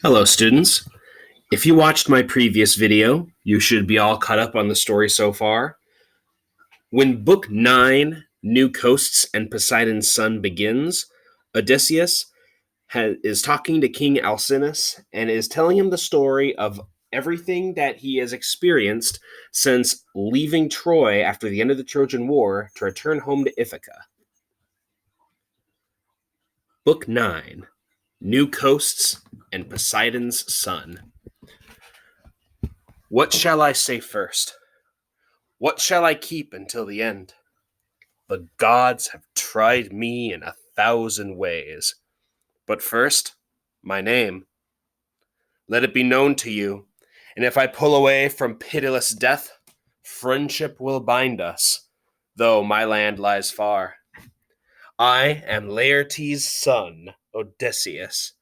Hello, students. If you watched my previous video, you should be all caught up on the story so far. When Book 9, New Coasts and Poseidon's Son begins, Odysseus is talking to King Alcinous and is telling him the story of everything that he has experienced since leaving Troy after the end of the Trojan War to return home to Ithaca. Book 9, New Coasts and Poseidon's Son. What shall I say first? What shall I keep until the end? The gods have tried me in 1,000 ways. But first, my name. Let it be known to you, and if I pull away from pitiless death, friendship will bind us, though my land lies far. I am Laertes' son, Odysseus.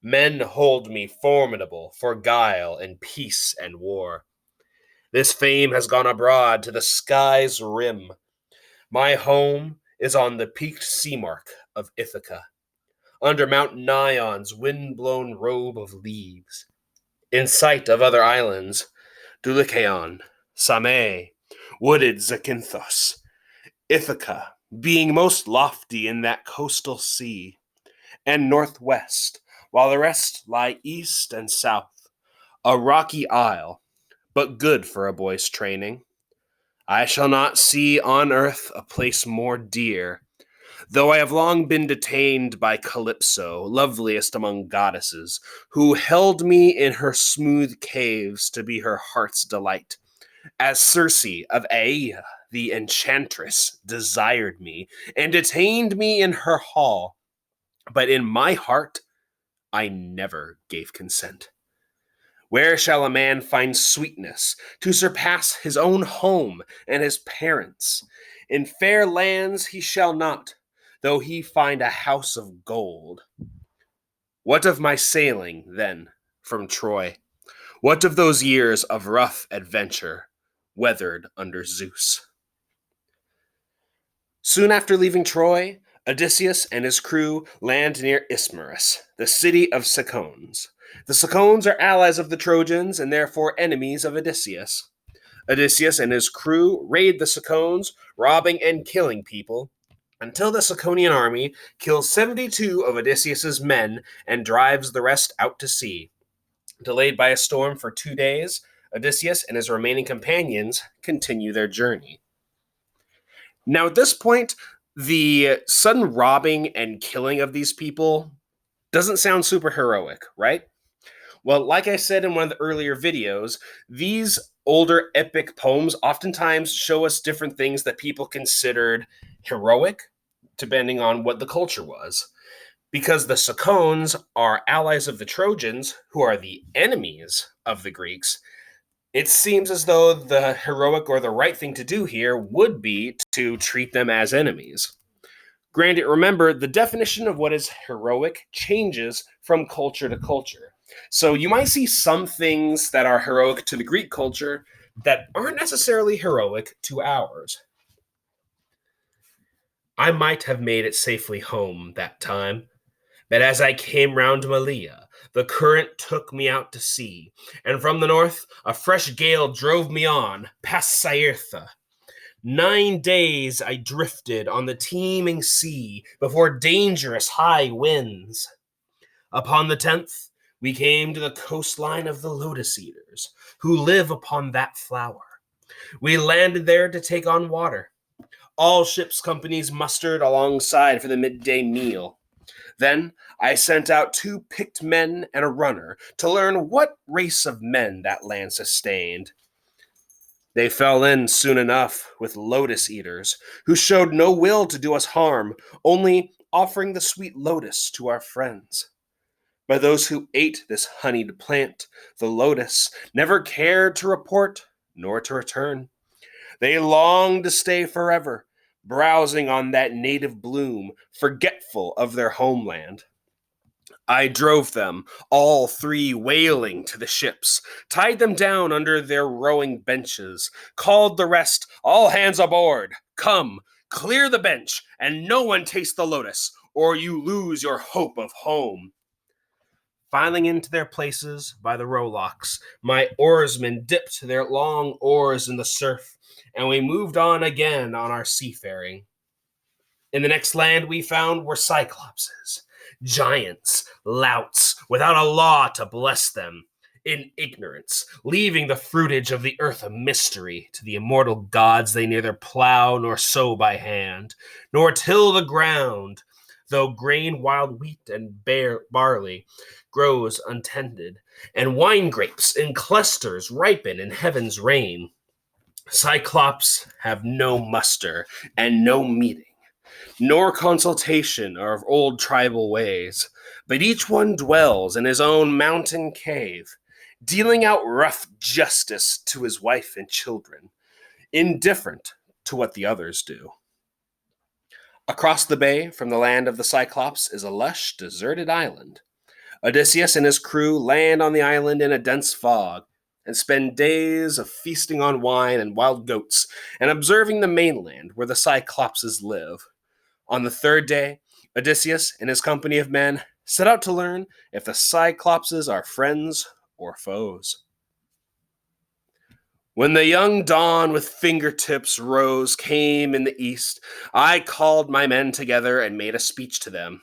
Men hold me formidable for guile in peace and war. This fame has gone abroad to the sky's rim. My home is on the peaked seamark of Ithaca, under Mount Nion's wind-blown robe of leaves, in sight of other islands, Dulichion, Same, wooded Zakynthos, Ithaca being most lofty in that coastal sea, and northwest, while the rest lie east and south, a rocky isle, but good for a boy's training. I shall not see on earth a place more dear, though I have long been detained by Calypso, loveliest among goddesses, who held me in her smooth caves to be her heart's delight, as Circe of Aea, the enchantress, desired me, and detained me in her hall. But in my heart I never gave consent. Where shall a man find sweetness to surpass his own home and his parents? In fair lands he shall not, though he find a house of gold. What of my sailing, then, from Troy? What of those years of rough adventure, weathered under Zeus? Soon after leaving Troy, Odysseus and his crew land near Ismarus, the city of Cicones. The Cicones are allies of the Trojans and therefore enemies of Odysseus. Odysseus and his crew raid the Cicones, robbing and killing people, until the Ciconian army kills 72 of Odysseus's men and drives the rest out to sea. Delayed by a storm for 2 days, Odysseus and his remaining companions continue their journey. Now, at this point, the sudden robbing and killing of these people doesn't sound super heroic, right? Well, like I said in one of the earlier videos, these older epic poems oftentimes show us different things that people considered heroic, depending on what the culture was. Because the Cicones are allies of the Trojans, who are the enemies of the Greeks, it seems as though the heroic or the right thing to do here would be to treat them as enemies. Granted, remember, the definition of what is heroic changes from culture to culture. So you might see some things that are heroic to the Greek culture that aren't necessarily heroic to ours. I might have made it safely home that time, but as I came round Malea, the current took me out to sea, and from the north a fresh gale drove me on, past Sairtha. 9 days I drifted on the teeming sea before dangerous high winds. Upon the 10th, we came to the coastline of the lotus eaters, who live upon that flower. We landed there to take on water. All ships' companies mustered alongside for the midday meal. Then I sent out 2 picked men and a runner to learn what race of men that land sustained. They fell in soon enough with lotus eaters, who showed no will to do us harm, only offering the sweet lotus to our friends. But those who ate this honeyed plant, the lotus, never cared to report nor to return. They longed to stay forever, browsing on that native bloom, forgetful of their homeland. I drove them, all 3 wailing, to the ships, tied them down under their rowing benches, called the rest, all hands aboard, come, clear the bench, and no one taste the lotus, or you lose your hope of home. filing into their places by the rowlocks, my oarsmen dipped their long oars in the surf, and we moved on again on our seafaring. In the next land we found were cyclopses, giants, louts, without a law to bless them, in ignorance, leaving the fruitage of the earth a mystery to the immortal gods. They neither plow nor sow by hand, nor till the ground, though grain, wild wheat, and barley grows untended, and wine grapes in clusters ripen in heaven's rain. Cyclops have no muster and no meeting, nor consultation of old tribal ways, but each one dwells in his own mountain cave, dealing out rough justice to his wife and children, indifferent to what the others do. Across the bay from the land of the Cyclops is a lush, deserted island. Odysseus and his crew land on the island in a dense fog and spend days of feasting on wine and wild goats and observing the mainland where the Cyclopses live. On the third day, Odysseus and his company of men set out to learn if the Cyclopses are friends or foes. When the young dawn with fingertips rose came in the east, I called my men together and made a speech to them.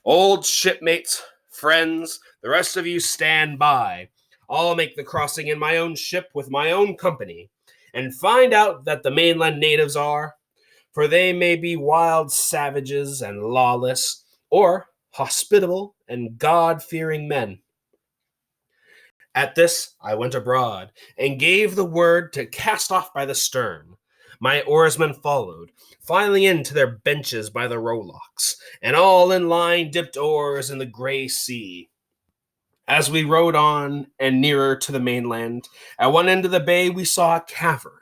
Old shipmates, friends, the rest of you stand by. I'll make the crossing in my own ship with my own company and find out that the mainland natives are, for they may be wild savages and lawless, or hospitable and God-fearing men. At this I went abroad, and gave the word to cast off by the stern. My oarsmen followed, filing into their benches by the rowlocks, and all in line dipped oars in the grey sea. As we rowed on and nearer to the mainland, at one end of the bay we saw a cavern,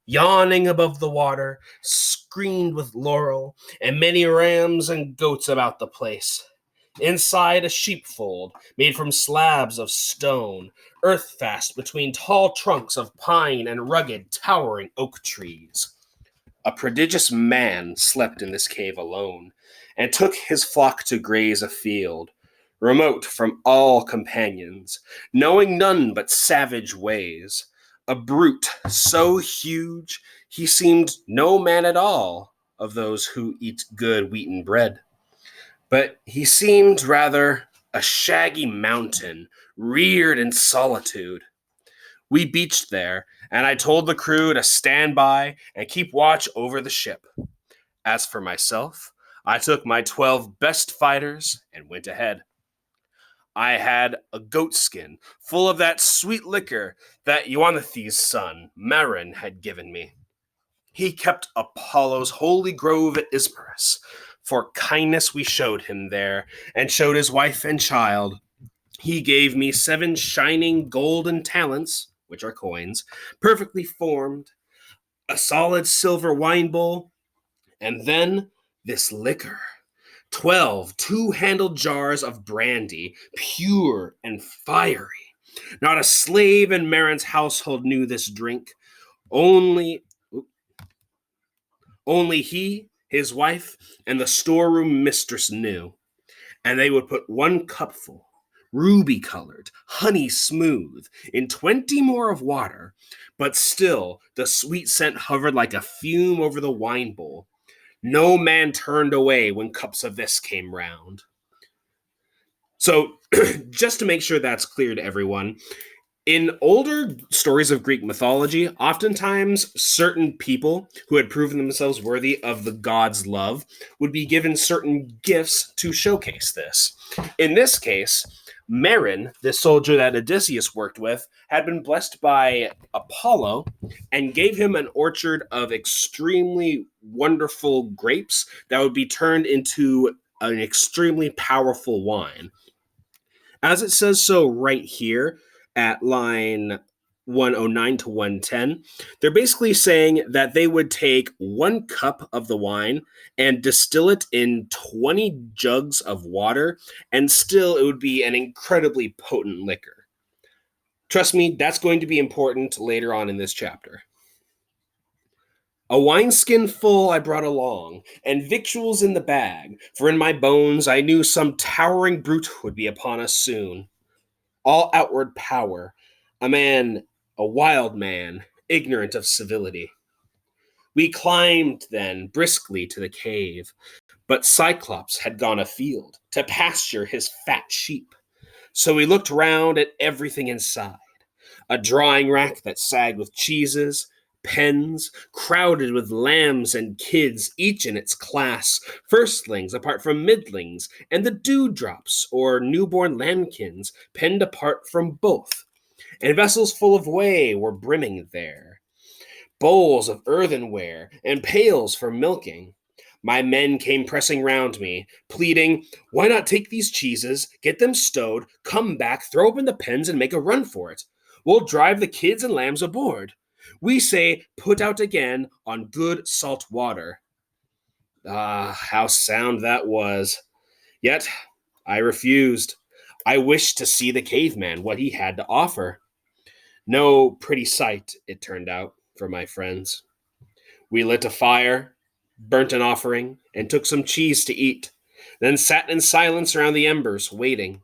yawning above the water, screened with laurel, and many rams and goats about the place. Inside a sheepfold, made from slabs of stone, earth fast between tall trunks of pine and rugged, towering oak trees. A prodigious man slept in this cave alone, and took his flock to graze afield, remote from all companions, knowing none but savage ways. A brute so huge he seemed no man at all of those who eat good wheaten bread. But he seemed rather a shaggy mountain, reared in solitude. We beached there, and I told the crew to stand by and keep watch over the ship. As for myself, I took my 12 best fighters and went ahead. I had a goat skin full of that sweet liquor that Euanthes' son, Marin, had given me. He kept Apollo's holy grove at Ismarus. For kindness we showed him there, and showed his wife and child. He gave me 7 shining golden talents, which are coins, perfectly formed, a solid silver wine bowl, and then this liquor. 12 two-handled jars of brandy, pure and fiery. Not a slave in Marin's household knew this drink. Only he, his wife, and the storeroom mistress knew. And they would put 1 cupful, ruby-colored, honey-smooth, in 20 more of water, but still the sweet scent hovered like a fume over the wine bowl. No man turned away when cups of this came round. So, just to make sure that's clear to everyone, in older stories of Greek mythology, oftentimes certain people who had proven themselves worthy of the god's love would be given certain gifts to showcase this. In this case, Marin, the soldier that Odysseus worked with, had been blessed by Apollo and gave him an orchard of extremely wonderful grapes that would be turned into an extremely powerful wine. As it says so right here at line 109 to 110, they're basically saying that they would take 1 cup of the wine and distill it in 20 jugs of water, and still it would be an incredibly potent liquor. Trust me, that's going to be important later on in this chapter. A wineskin full I brought along, and victuals in the bag, for in my bones I knew some towering brute would be upon us soon. All outward power, a man, a wild man, ignorant of civility. We climbed then briskly to the cave, but Cyclops had gone afield to pasture his fat sheep. So we looked round at everything inside. A drawing rack that sagged with cheeses, pens crowded with lambs and kids, each in its class, firstlings apart from middlings, and the dewdrops or newborn lambkins penned apart from both. And vessels full of whey were brimming there, bowls of earthenware, and pails for milking. My men came pressing round me, pleading, "Why not take these cheeses, get them stowed, come back, throw open the pens, and make a run for it? We'll drive the kids and lambs aboard. We say, put out again on good salt water." Ah, how sound that was. Yet I refused. I wished to see the caveman, what he had to offer. No pretty sight, it turned out, for my friends. We lit a fire, burnt an offering, and took some cheese to eat, then sat in silence around the embers, waiting.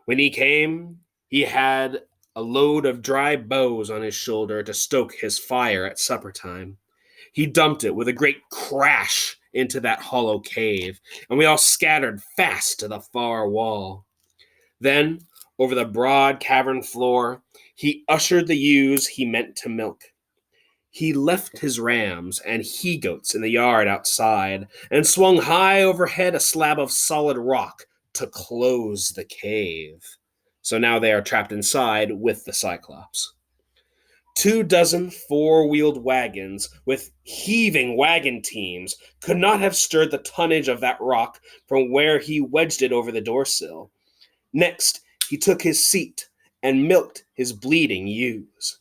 When he came, he had a load of dry boughs on his shoulder to stoke his fire at supper time. He dumped it with a great crash into that hollow cave, and we all scattered fast to the far wall. Then, over the broad cavern floor, he ushered the ewes he meant to milk. He left his rams and he-goats in the yard outside and swung high overhead a slab of solid rock to close the cave. So now they are trapped inside with the Cyclops. 24 four-wheeled wagons with heaving wagon teams could not have stirred the tonnage of that rock from where he wedged it over the doorsill. Next, he took his seat and milked his bleeding ewes.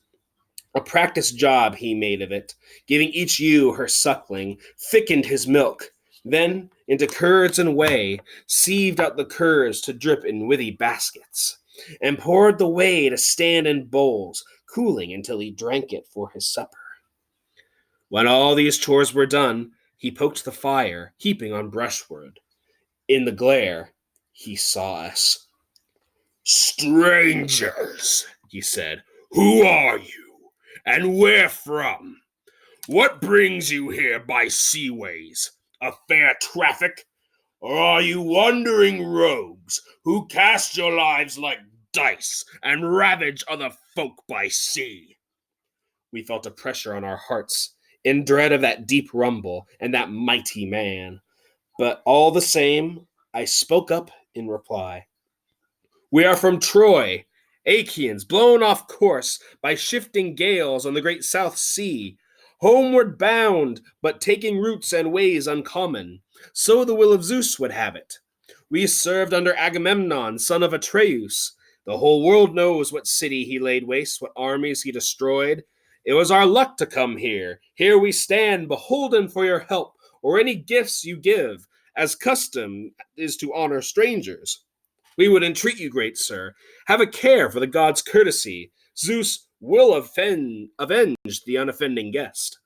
A practice job he made of it, giving each ewe her suckling, thickened his milk, then into curds and whey, sieved out the curds to drip in withy baskets, and poured the whey to stand in bowls, cooling until he drank it for his supper. When all these chores were done, he poked the fire, heaping on brushwood. In the glare, he saw us. "Strangers," he said, "who are you? And where from? What brings you here by seaways? A fair traffic? Or are you wandering rogues who cast your lives like dice and ravage other folk by sea?" We felt a pressure on our hearts, in dread of that deep rumble and that mighty man. But all the same, I spoke up in reply. "We are from Troy, Achaeans, blown off course by shifting gales on the great South Sea, homeward bound, but taking routes and ways uncommon. So the will of Zeus would have it. We served under Agamemnon, son of Atreus. The whole world knows what city he laid waste, what armies he destroyed. It was our luck to come here. Here we stand, beholden for your help, or any gifts you give, as custom is to honor strangers. We would entreat you, great sir, have a care for the god's courtesy. Zeus will avenge the unoffending guest."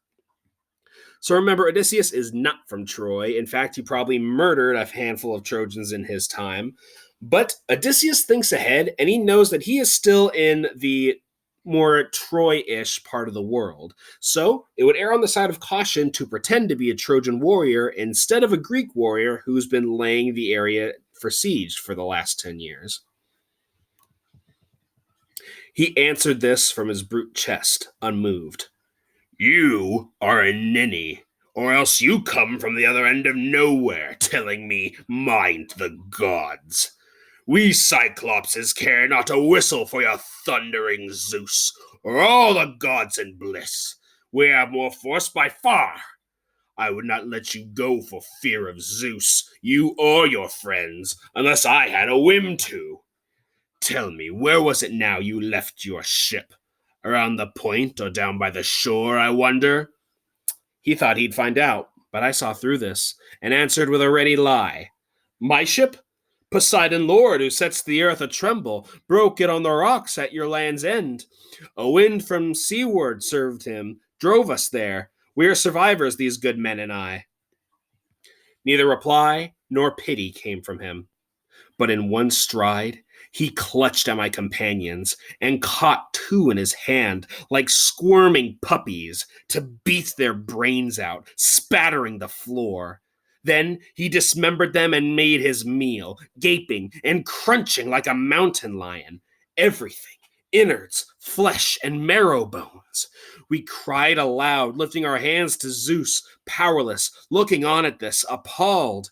So remember, Odysseus is not from Troy. In fact, he probably murdered a handful of Trojans in his time. But Odysseus thinks ahead, and he knows that he is still in the more Troy-ish part of the world. So it would err on the side of caution to pretend to be a Trojan warrior instead of a Greek warrior who's been laying the area for siege for the last 10 years. He answered this from his brute chest, unmoved. "You are a ninny, or else you come from the other end of nowhere, telling me, 'Mind the gods.' We Cyclopses care not a whistle for your thundering Zeus, or all the gods in bliss. We have more force by far. I would not let you go for fear of Zeus, you or your friends, unless I had a whim to. Tell me, where was it now you left your ship? Around the point or down by the shore, I wonder?" He thought he'd find out, but I saw through this, and answered with a ready lie. "My ship? Poseidon Lord, who sets the earth a-tremble, broke it on the rocks at your land's end. A wind from seaward served him, drove us there. We are survivors, these good men and I. Neither reply nor pity came from him, but in one stride he clutched at my companions and caught two in his hand like squirming puppies to beat their brains out, spattering the floor. Then he dismembered them and made his meal, gaping and crunching like a mountain lion. Everything, innards, flesh, and marrow bones. We cried aloud, lifting our hands to Zeus, powerless, looking on at this, appalled.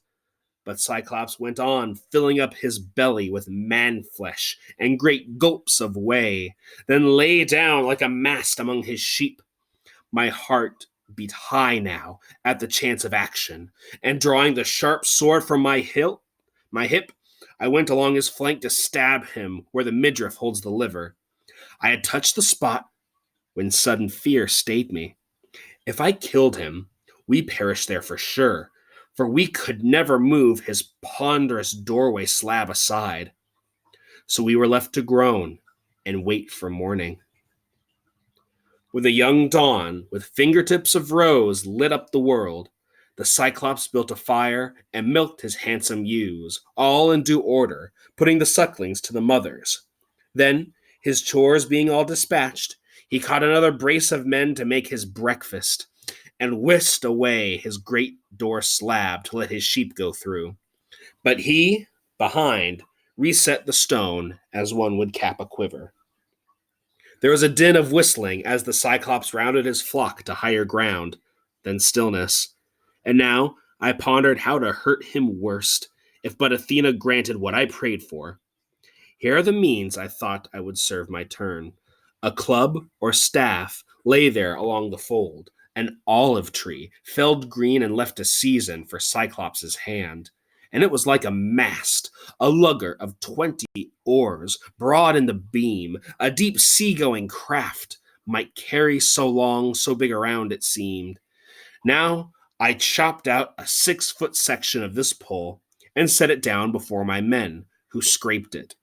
But Cyclops went on, filling up his belly with man flesh and great gulps of whey, then lay down like a mast among his sheep. My heart beat high now at the chance of action, and drawing the sharp sword from my hip, I went along his flank to stab him where the midriff holds the liver. I had touched the spot when sudden fear stayed me. If I killed him, we perished there for sure, for we could never move his ponderous doorway slab aside. So we were left to groan and wait for morning. With a young dawn, with fingertips of rose lit up the world, the Cyclops built a fire and milked his handsome ewes, all in due order, putting the sucklings to the mothers. Then, his chores being all dispatched, he caught another brace of men to make his breakfast, and whisked away his great door slab to let his sheep go through. But he, behind, reset the stone as one would cap a quiver. There was a din of whistling as the Cyclops rounded his flock to higher ground, then stillness. And now I pondered how to hurt him worst, if but Athena granted what I prayed for. Here are the means I thought I would serve my turn. A club or staff lay there along the fold, an olive tree, felled green and left a season for Cyclops's hand. And it was like a mast, a lugger of 20 oars, broad in the beam, a deep sea-going craft, might carry so long, so big around it seemed. Now I chopped out a 6-foot section of this pole and set it down before my men, who scraped it.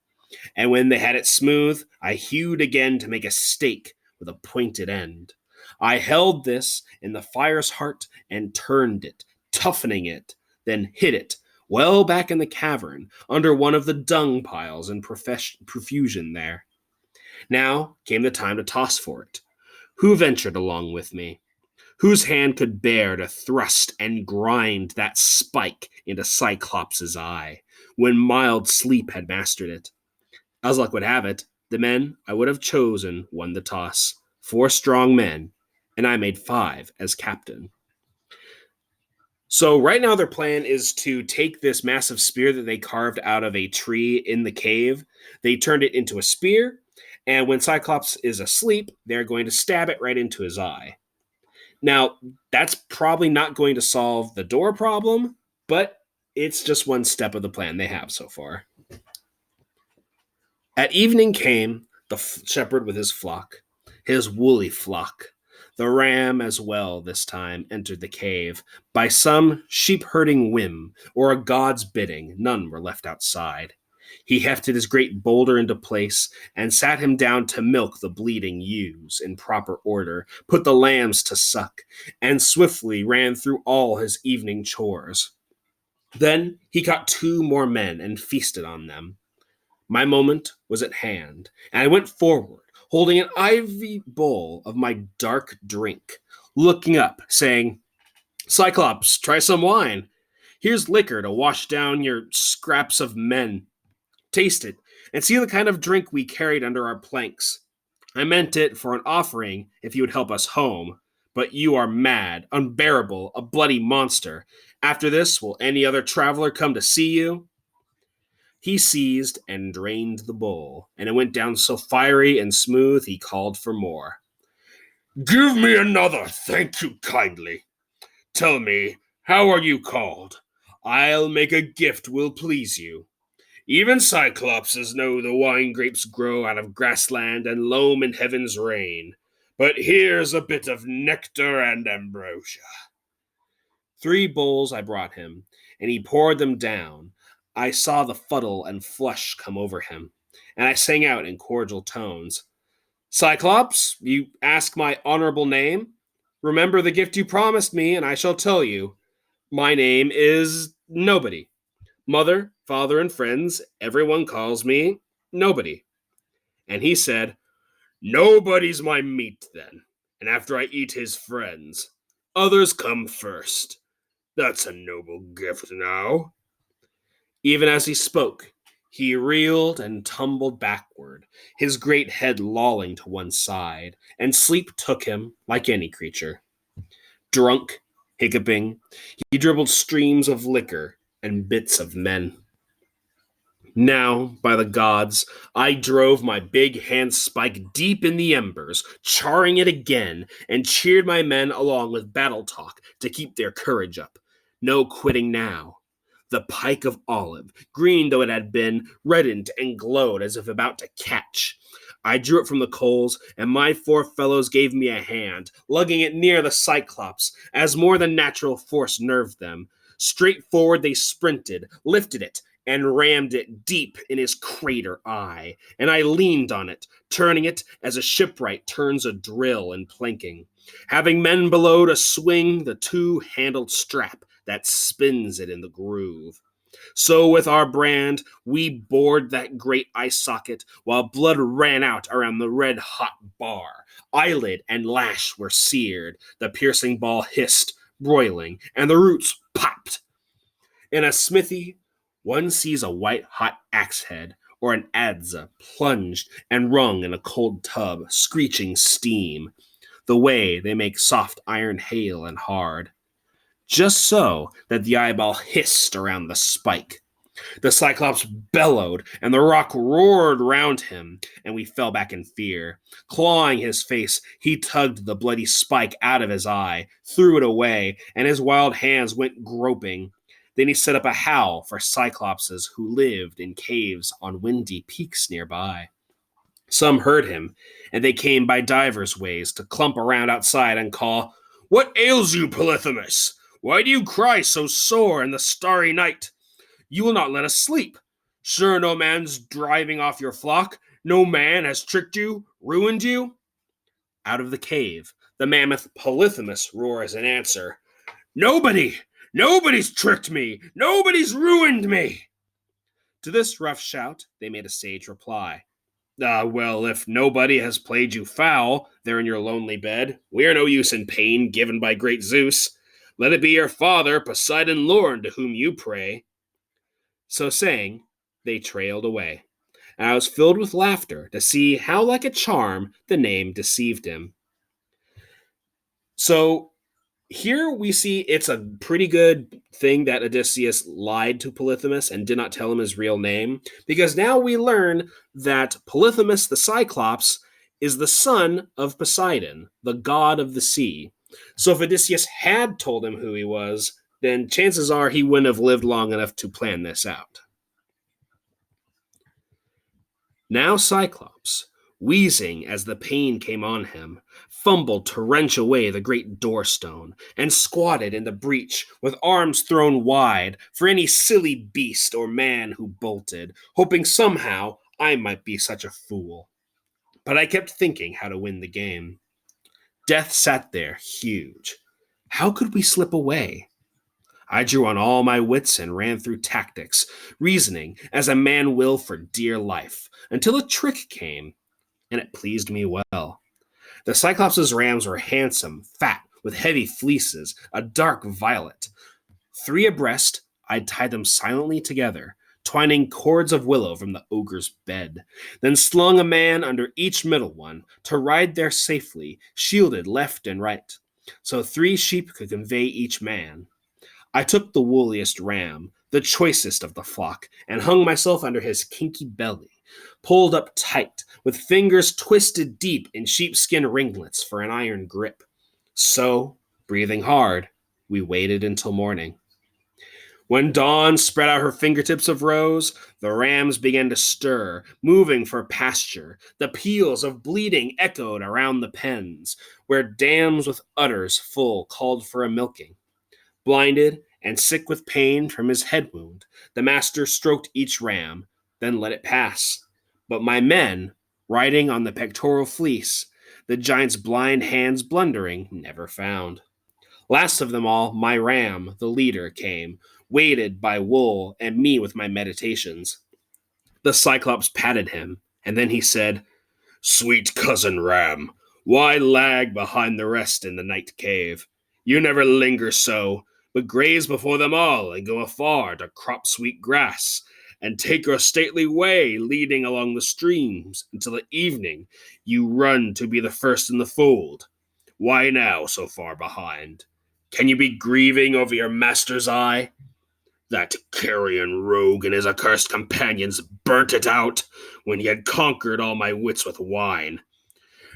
And when they had it smooth, I hewed again to make a stake with a pointed end. I held this in the fire's heart and turned it, toughening it, then hid it well back in the cavern under one of the dung piles in profusion there. Now came the time to toss for it. Who ventured along with me? Whose hand could bear to thrust and grind that spike into Cyclops's eye, when mild sleep had mastered it? As luck would have it, the men I would have chosen won the toss. 4 strong men, and I made 5 as captain. So right now their plan is to take this massive spear that they carved out of a tree in the cave. They turned it into a spear, and when Cyclops is asleep, they're going to stab it right into his eye. Now, that's probably not going to solve the door problem, but it's just one step of the plan they have so far. At evening came the shepherd with his flock, his woolly flock. The ram as well this time entered the cave. By some sheep-herding whim, or a god's bidding, none were left outside. He hefted his great boulder into place, and sat him down to milk the bleeding ewes in proper order, put the lambs to suck, and swiftly ran through all his evening chores. Then he caught 2 more men and feasted on them. My moment was at hand, and I went forward, holding an ivy bowl of my dark drink, looking up, saying, "Cyclops, try some wine. Here's liquor to wash down your scraps of men. Taste it, and see the kind of drink we carried under our planks. I meant it for an offering if you would help us home. But you are mad, unbearable, a bloody monster. After this, will any other traveler come to see you?" He seized and drained the bowl, and it went down so fiery and smooth he called for more. "Give me another, thank you kindly. Tell me, how are you called? I'll make a gift will please you. Even Cyclopses know the wine grapes grow out of grassland and loam in heaven's rain. But here's a bit of nectar and ambrosia." 3 bowls I brought him, and he poured them down. I saw the fuddle and flush come over him, and I sang out in cordial tones, "Cyclops, you ask my honorable name? Remember the gift you promised me, and I shall tell you. My name is Nobody. Mother, father, and friends, everyone calls me Nobody. And he said, Nobody's my meat then, and after I eat his friends, others come first. That's a noble gift now. Even as he spoke, he reeled and tumbled backward, his great head lolling to one side, and sleep took him like any creature. Drunk, hiccuping, he dribbled streams of liquor and bits of men. Now, by the gods, I drove my big handspike deep in the embers, charring it again, and cheered my men along with battle talk to keep their courage up. No quitting now. The pike of olive, green though it had been, reddened and glowed as if about to catch. I drew it from the coals, and my four fellows gave me a hand, lugging it near the cyclops, as more than natural force nerved them. Straight forward they sprinted, lifted it, and rammed it deep in his crater eye, and I leaned on it, turning it as a shipwright turns a drill in planking, having men below to swing the two-handled strap that spins it in the groove. So with our brand, we bored that great eye socket while blood ran out around the red-hot bar. Eyelid and lash were seared, the piercing ball hissed, broiling, and the roots popped. In a smithy, one sees a white-hot axe head or an adze plunged and wrung in a cold tub, screeching steam, the way they make soft iron hale and hard. Just so that the eyeball hissed around the spike. The Cyclops bellowed, and the rock roared round him, and we fell back in fear. Clawing his face, he tugged the bloody spike out of his eye, threw it away, and his wild hands went groping. Then he set up a howl for Cyclopses who lived in caves on windy peaks nearby. Some heard him, and they came by divers ways to clump around outside and call, What ails you, Polyphemus? Why do you cry so sore in the starry night? You will not let us sleep. Sure no man's driving off your flock? No man has tricked you, ruined you? Out of the cave, the mammoth Polyphemus roars in answer, Nobody! Nobody's tricked me! Nobody's ruined me! To this rough shout, they made a sage reply. Well, if nobody has played you foul there in your lonely bed, we are no use in pain given by great Zeus. Let it be your father, Poseidon Lord, to whom you pray. So saying, they trailed away, and I was filled with laughter to see how like a charm the name deceived him. So here we see it's a pretty good thing that Odysseus lied to Polyphemus and did not tell him his real name, because now we learn that Polyphemus the Cyclops is the son of Poseidon, the god of the sea. So if Odysseus had told him who he was, then chances are he wouldn't have lived long enough to plan this out. Now Cyclops, wheezing as the pain came on him, fumbled to wrench away the great doorstone, and squatted in the breach with arms thrown wide for any silly beast or man who bolted, hoping somehow I might be such a fool. But I kept thinking how to win the game. Death sat there, huge. How could we slip away? I drew on all my wits and ran through tactics, reasoning as a man will for dear life, until a trick came, and it pleased me well. The Cyclops' rams were handsome, fat, with heavy fleeces, a dark violet. 3 abreast, I tied them silently together, twining cords of willow from the ogre's bed, then slung a man under each middle one to ride there safely, shielded left and right, so 3 sheep could convey each man. I took the wooliest ram, the choicest of the flock, and hung myself under his kinky belly, pulled up tight, with fingers twisted deep in sheepskin ringlets for an iron grip. So, breathing hard, we waited until morning. When dawn spread out her fingertips of rose, the rams began to stir, moving for pasture. The peals of bleating echoed around the pens, where dams with udders full called for a milking. Blinded and sick with pain from his head wound, the master stroked each ram, then let it pass. But my men, riding on the pectoral fleece, the giant's blind hands blundering, never found. Last of them all, my ram, the leader, came, weighted by wool and me with my meditations. The Cyclops patted him, and then he said, "Sweet cousin Ram, why lag behind the rest in the night cave? You never linger so, but graze before them all and go afar to crop sweet grass, and take your stately way leading along the streams until at evening you run to be the first in the fold. Why now so far behind? Can you be grieving over your master's eye? That carrion rogue and his accursed companions burnt it out when he had conquered all my wits with wine.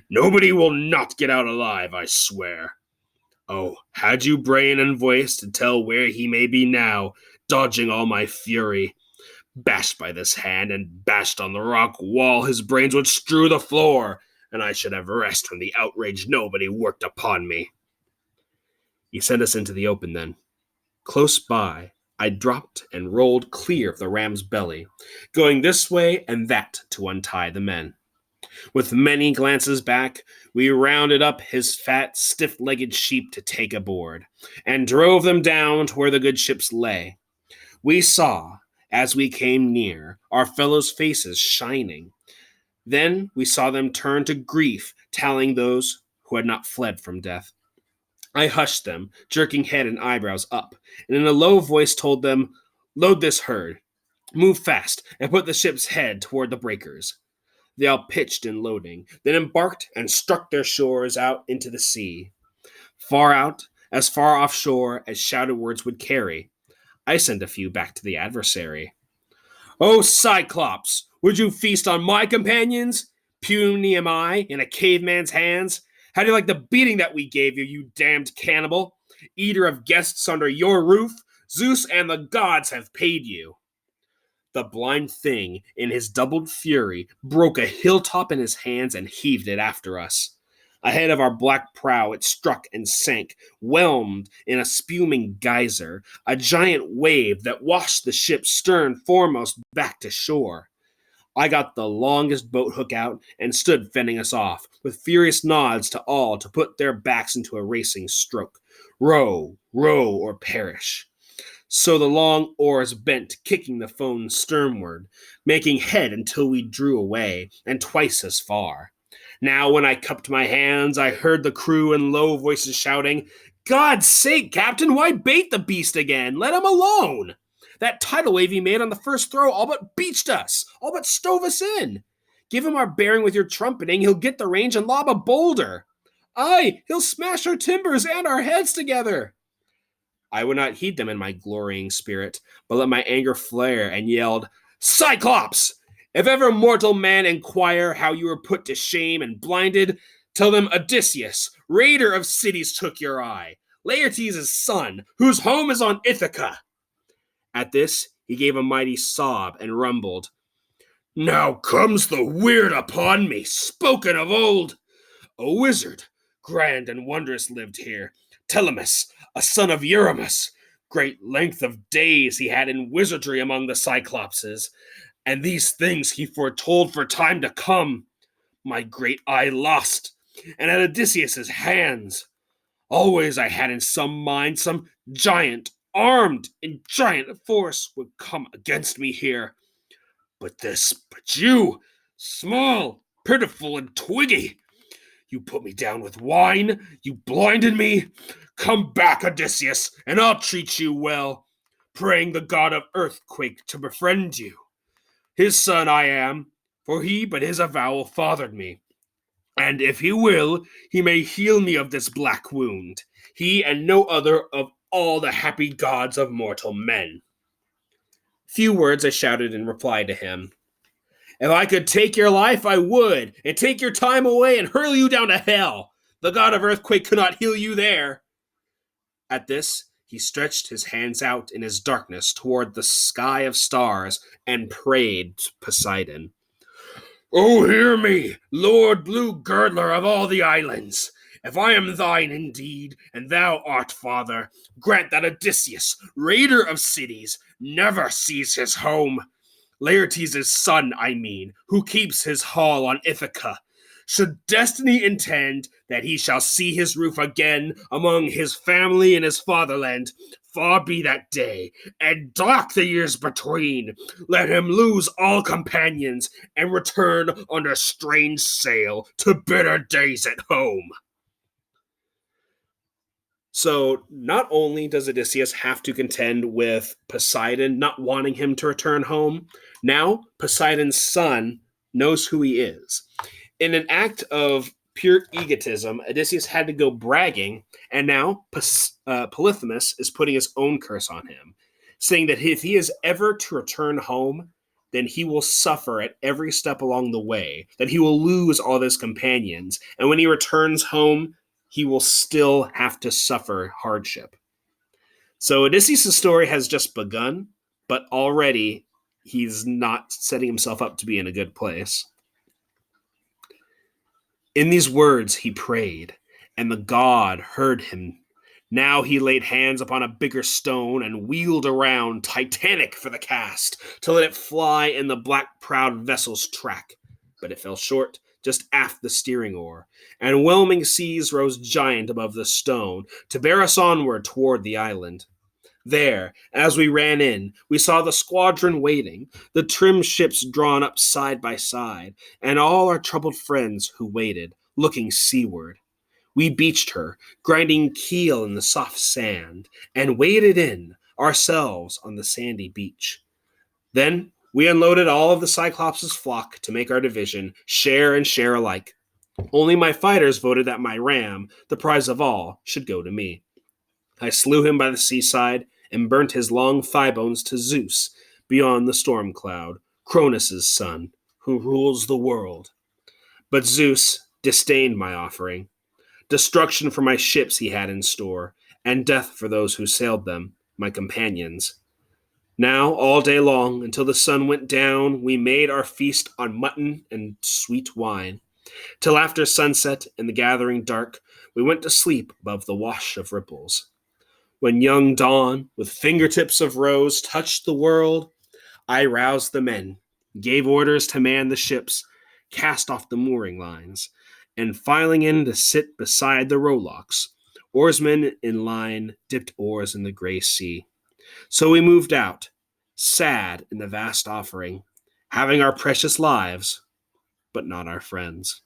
Nobody will not get out alive, I swear. Oh, had you brain and voice to tell where he may be now, dodging all my fury? Bashed by this hand and bashed on the rock wall, his brains would strew the floor, and I should have rest when the outraged nobody worked upon me." He sent us into the open then. Close by, I dropped and rolled clear of the ram's belly, going this way and that to untie the men. With many glances back, we rounded up his fat, stiff-legged sheep to take aboard, and drove them down to where the good ships lay. We saw, as we came near, our fellows' faces shining. Then we saw them turn to grief, tallying those who had not fled from death. I hushed them, jerking head and eyebrows up, and in a low voice told them, "Load this herd, move fast, and put the ship's head toward the breakers." They all pitched in loading, then embarked and struck their shores out into the sea. Far out, as far offshore as shouted words would carry, I sent a few back to the adversary. "O Cyclops, would you feast on my companions? Puny am I, in a caveman's hands. How do you like the beating that we gave you, you damned cannibal? Eater of guests under your roof, Zeus and the gods have paid you." The blind thing, in his doubled fury, broke a hilltop in his hands and heaved it after us. Ahead of our black prow it struck and sank, whelmed in a spuming geyser, a giant wave that washed the ship stern foremost back to shore. I got the longest boat hook out and stood fending us off, with furious nods to all to put their backs into a racing stroke. Row, row, or perish. So the long oars bent, kicking the foam sternward, making head until we drew away, and twice as far. Now when I cupped my hands, I heard the crew in low voices shouting, "God's sake, Captain, why bait the beast again? Let him alone! That tidal wave he made on the first throw all but beached us, all but stove us in. Give him our bearing with your trumpeting, he'll get the range and lob a boulder. Aye, he'll smash our timbers and our heads together." I would not heed them in my glorying spirit, but let my anger flare and yelled, "Cyclops! If ever mortal man inquire how you were put to shame and blinded, tell them Odysseus, raider of cities, took your eye, Laertes' son, whose home is on Ithaca." At this, he gave a mighty sob and rumbled, "Now comes the weird upon me, spoken of old. A wizard, grand and wondrous, lived here, Telemus, a son of Eurymus. Great length of days he had in wizardry among the Cyclopses, and these things he foretold for time to come. My great eye lost, and at Odysseus' hands. Always I had in some mind some giant, armed in giant force, would come against me here. But you, small, pitiful, and twiggy, you put me down with wine, you blinded me. Come back, Odysseus, and I'll treat you well, praying the god of earthquake to befriend you. His son I am, for he but his avowal fathered me. And if he will, he may heal me of this black wound, he and no other of all the happy gods of mortal men." Few words I shouted in reply to him. "If I could take your life, I would, and take your time away and hurl you down to hell. The god of earthquake could not heal you there." At this, he stretched his hands out in his darkness toward the sky of stars and prayed to Poseidon. "Oh, hear me, Lord Blue Girdler of all the islands. If I am thine indeed, and thou art father, grant that Odysseus, raider of cities, never sees his home. Laertes' son, I mean, who keeps his hall on Ithaca. Should destiny intend that he shall see his roof again among his family and his fatherland, far be that day, and dark the years between. Let him lose all companions and return under strange sail to bitter days at home. So, not only does Odysseus have to contend with Poseidon not wanting him to return home, now Poseidon's son knows who he is. In an act of pure egotism, Odysseus had to go bragging, and now Polyphemus is putting his own curse on him, saying that if he is ever to return home, then he will suffer at every step along the way, that he will lose all of his companions, and when he returns home, he will still have to suffer hardship. So Odysseus' story has just begun, but already he's not setting himself up to be in a good place. In these words he prayed, and the god heard him. Now he laid hands upon a bigger stone and wheeled around, titanic for the cast, to let it fly in the black prowed vessel's track. But it fell short, just aft the steering oar, and whelming seas rose giant above the stone to bear us onward toward the island. There, as we ran in, we saw the squadron waiting, the trim ships drawn up side by side, and all our troubled friends who waited, looking seaward. We beached her, grinding keel in the soft sand, and waded in, ourselves on the sandy beach. Then we unloaded all of the Cyclops' flock to make our division, share and share alike. Only my fighters voted that my ram, the prize of all, should go to me. I slew him by the seaside and burnt his long thigh bones to Zeus beyond the storm cloud, Cronus' son, who rules the world. But Zeus disdained my offering. Destruction for my ships he had in store, and death for those who sailed them, my companions. Now, all day long, until the sun went down, we made our feast on mutton and sweet wine, till after sunset and the gathering dark, we went to sleep above the wash of ripples. When young dawn, with fingertips of rose, touched the world, I roused the men, gave orders to man the ships, cast off the mooring lines, and filing in to sit beside the rowlocks, oarsmen in line dipped oars in the gray sea. So we moved out, sad in the vast offering, having our precious lives, but not our friends.